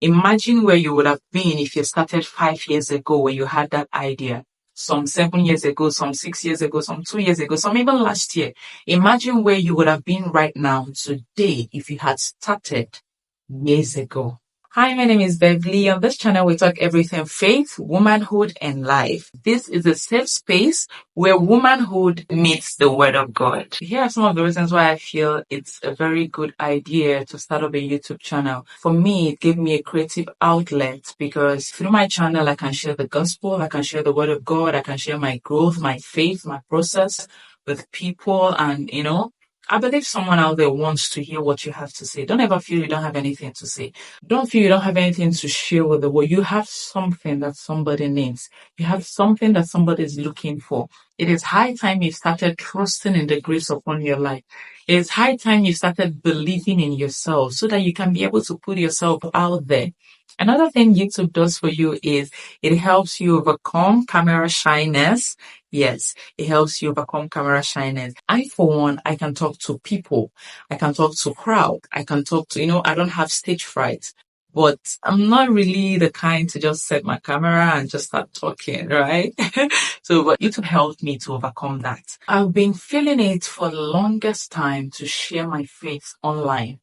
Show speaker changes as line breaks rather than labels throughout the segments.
Imagine where you would have been if you started 5 years ago when you had that idea. Some 7 years ago, some 6 years ago, some 2 years ago, some even last year. Imagine where you would have been right now today if you had started years ago. Hi, my name is Beverly. On this channel, we talk everything faith, womanhood, and life. This is a safe space where womanhood meets the word of God. Here are some of the reasons why I feel it's a very good idea to start up a YouTube channel. For me, it gave me a creative outlet because through my channel, I can share the gospel, I can share the word of God, I can share my growth, my faith, my process with people, and I believe someone out there wants to hear what you have to say. Don't ever feel you don't have anything to say. Don't feel you don't have anything to share with the world. You have something that somebody needs. You have something that somebody is looking for. It is high time you started trusting in the grace upon your life. It is high time you started believing in yourself so that you can be able to put yourself out there. Another thing YouTube does for you is it helps you overcome camera shyness. Yes, it helps you overcome camera shyness. For one, I can talk to people. I can talk to crowd. I can talk to, I don't have stage fright. But I'm not really the kind to just set my camera and just start talking, right? But YouTube helped me to overcome that. I've been feeling it for the longest time to share my faith online.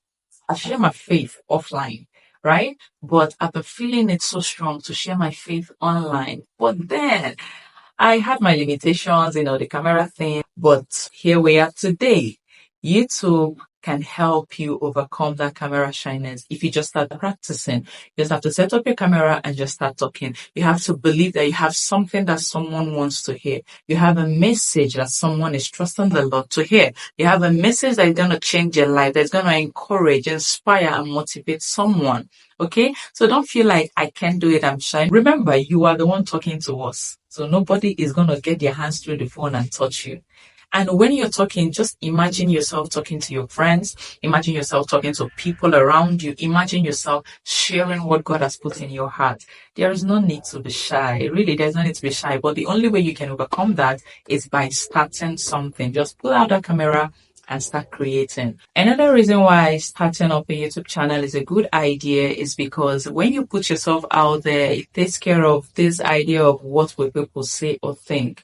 I share my faith offline, right? But I've been feeling it so strong to share my faith online. But then I had my limitations, the camera thing. But here we are today. YouTube can help you overcome that camera shyness if you just start practicing. You just have to set up your camera and just start talking. You have to believe that you have something that someone wants to hear. You have a message that someone is trusting the Lord to hear. You have a message that is going to change your life, that's going to encourage, inspire, and motivate someone. Okay? So don't feel like I can't do it, I'm shy. Remember, you are the one talking to us. So nobody is going to get their hands through the phone and touch you. And when you're talking, just imagine yourself talking to your friends. Imagine yourself talking to people around you. Imagine yourself sharing what God has put in your heart. There is no need to be shy. Really, there's no need to be shy. But the only way you can overcome that is by starting something. Just pull out that camera and start creating. Another reason why starting up a YouTube channel is a good idea is because when you put yourself out there, it takes care of this idea of what will people say or think.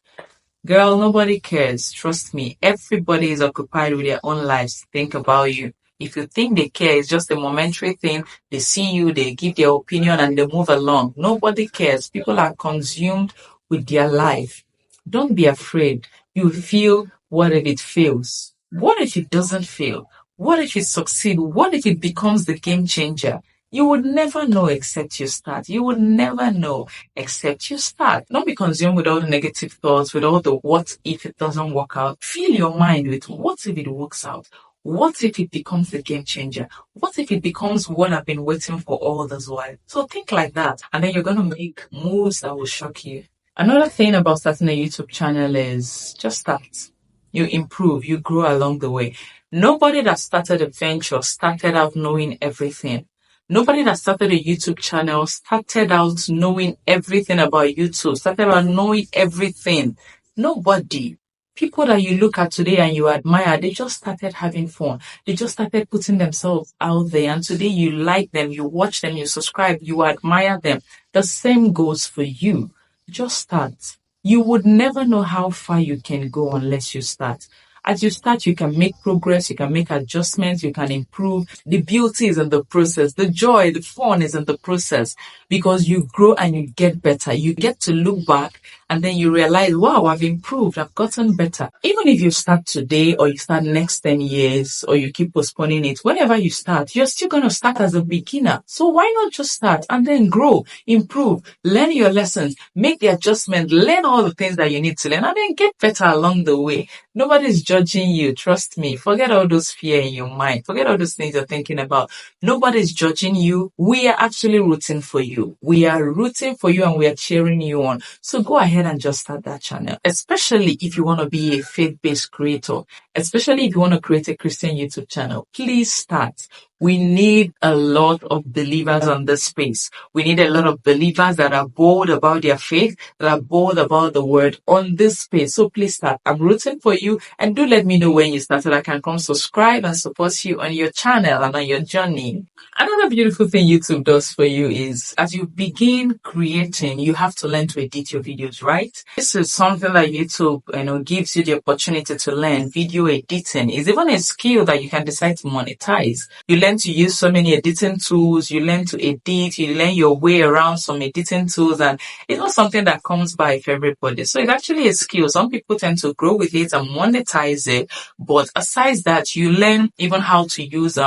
Girl, nobody cares. Trust me. Everybody is occupied with their own lives. Think about you. If you think they care, it's just a momentary thing. They see you, they give their opinion, and they move along. Nobody cares. People are consumed with their life. Don't be afraid. You feel, what if it fails? What if it doesn't fail? What if it succeeds? What if it becomes the game changer? You would never know except you start. You would never know except you start. Don't be consumed with all the negative thoughts, with all the what if it doesn't work out. Fill your mind with what if it works out? What if it becomes the game changer? What if it becomes what I've been waiting for all this while? So think like that, and then you're going to make moves that will shock you. Another thing about starting a YouTube channel is just start. You improve, you grow along the way. Nobody that started a venture started out knowing everything. Nobody that started a YouTube channel started out knowing everything about YouTube, started out knowing everything. Nobody. People that you look at today and you admire, they just started having fun. They just started putting themselves out there. And today you like them, you watch them, you subscribe, you admire them. The same goes for you. Just start. You would never know how far you can go unless you start. As you start, you can make progress, you can make adjustments, you can improve. The beauty is in the process. The joy, the fun is in the process because you grow and you get better. You get to look back and then you realize, wow, I've improved, I've gotten better. Even if you start today or you start next 10 years or you keep postponing it, whenever you start, you're still going to start as a beginner. So why not just start and then grow, improve, learn your lessons, make the adjustment, learn all the things that you need to learn and then get better along the way. Nobody's judging you. Trust me. Forget all those fear in your mind. Forget all those things you're thinking about. Nobody's judging you. We are actually rooting for you. We are rooting for you and we are cheering you on. So go ahead and just start that channel, especially if you want to be a faith-based creator, especially if you want to create a Christian YouTube channel, please start. We need a lot of believers on this space. We need a lot of believers that are bold about their faith, that are bold about the word on this space. So please start. I'm rooting for you, and do let me know when you started. I can come subscribe and support you on your channel and on your journey. Another beautiful thing YouTube does for you is as you begin creating, you have to learn to edit your videos, right? This is something that YouTube, gives you the opportunity to learn. Video editing is even a skill that you can decide to monetize. You learn to use so many editing tools, you learn to edit, you learn your way around some editing tools, and it's not something that comes by for everybody. So it's actually a skill. Some people tend to grow with it and monetize it. But aside that, you learn even how to use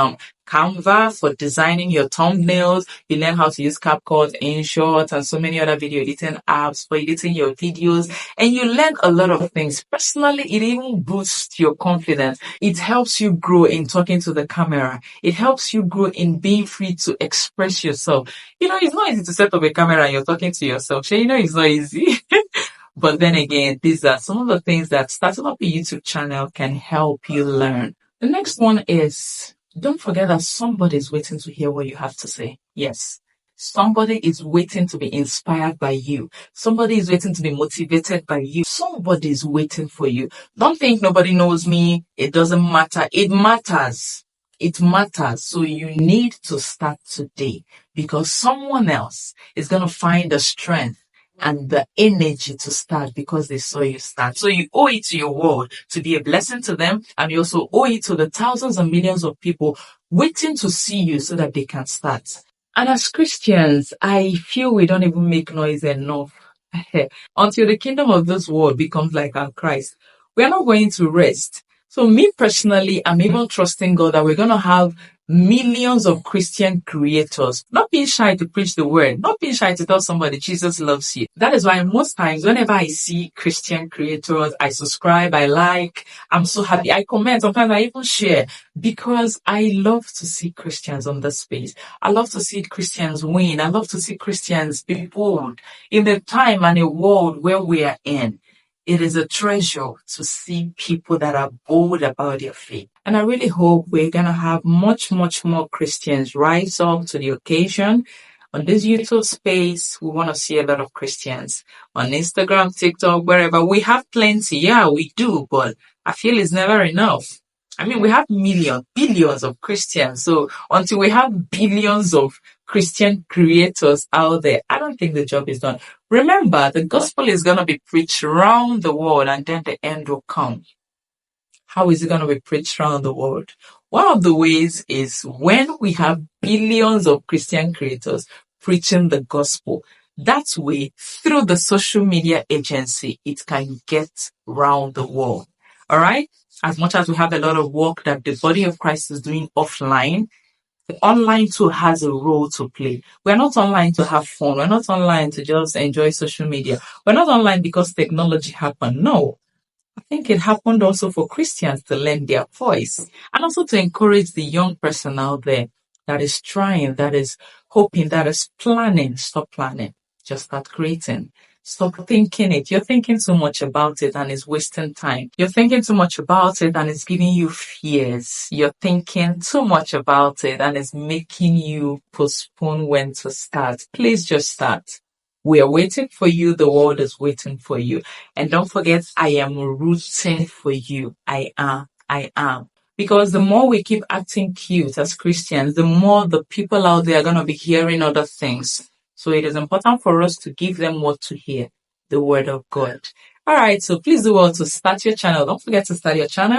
Canva for designing your thumbnails. You learn how to use CapCut, InShot, and so many other video editing apps for editing your videos. And you learn a lot of things. Personally, it even boosts your confidence. It helps you grow in talking to the camera. It helps you grow in being free to express yourself. It's not easy to set up a camera and you're talking to yourself. It's not easy. But then again, these are some of the things that starting up a YouTube channel can help you learn. The next one is, don't forget that somebody is waiting to hear what you have to say. Yes. Somebody is waiting to be inspired by you. Somebody is waiting to be motivated by you. Somebody is waiting for you. Don't think nobody knows me. It doesn't matter. It matters. It matters. So you need to start today, because someone else is going to find the strength and the energy to start because they saw you start. So you owe it to your world to be a blessing to them, and you also owe it to the thousands and millions of people waiting to see you so that they can start. And as Christians, I feel we don't even make noise enough until the kingdom of this world becomes like our Christ. We are not going to rest. So me personally, I'm even trusting God that we're going to have millions of Christian creators, not being shy to preach the word, not being shy to tell somebody Jesus loves you. That is why most times whenever I see Christian creators, I subscribe, I like, I'm so happy. I comment, sometimes I even share, because I love to see Christians on the space. I love to see Christians win. I love to see Christians be bold in the time and a world where we are in. It is a treasure to see people that are bold about their faith. And I really hope we're going to have much, much more Christians rise up to the occasion. On this YouTube space, we want to see a lot of Christians. On Instagram, TikTok, wherever. We have plenty. Yeah, we do. But I feel it's never enough. We have millions, billions of Christians. So until we have billions of Christian creators out there, I don't think the job is done. Remember, the gospel is going to be preached around the world, and then the end will come. How is it going to be preached around the world? One of the ways is when we have billions of Christian creators preaching the gospel. That way, through the social media agency, it can get around the world. All right? As much as we have a lot of work that the body of Christ is doing offline, the online tool has a role to play. We're not online to have fun. We're not online to just enjoy social media. We're not online because technology happened. No. I think it happened also for Christians to lend their voice, and also to encourage the young person out there that is trying, that is hoping, that is planning. Stop planning. Just start creating. Stop thinking it. You're thinking too much about it and it's wasting time. You're thinking too much about it and it's giving you fears. You're thinking too much about it and it's making you postpone when to start. Please just start. We are waiting for you. The world is waiting for you. And don't forget, I am rooting for you. I am. Because the more we keep acting cute as Christians, the more the people out there are going to be hearing other things. So it is important for us to give them what to hear, the word of God. All right, so please do well to start your channel. Don't forget to start your channel.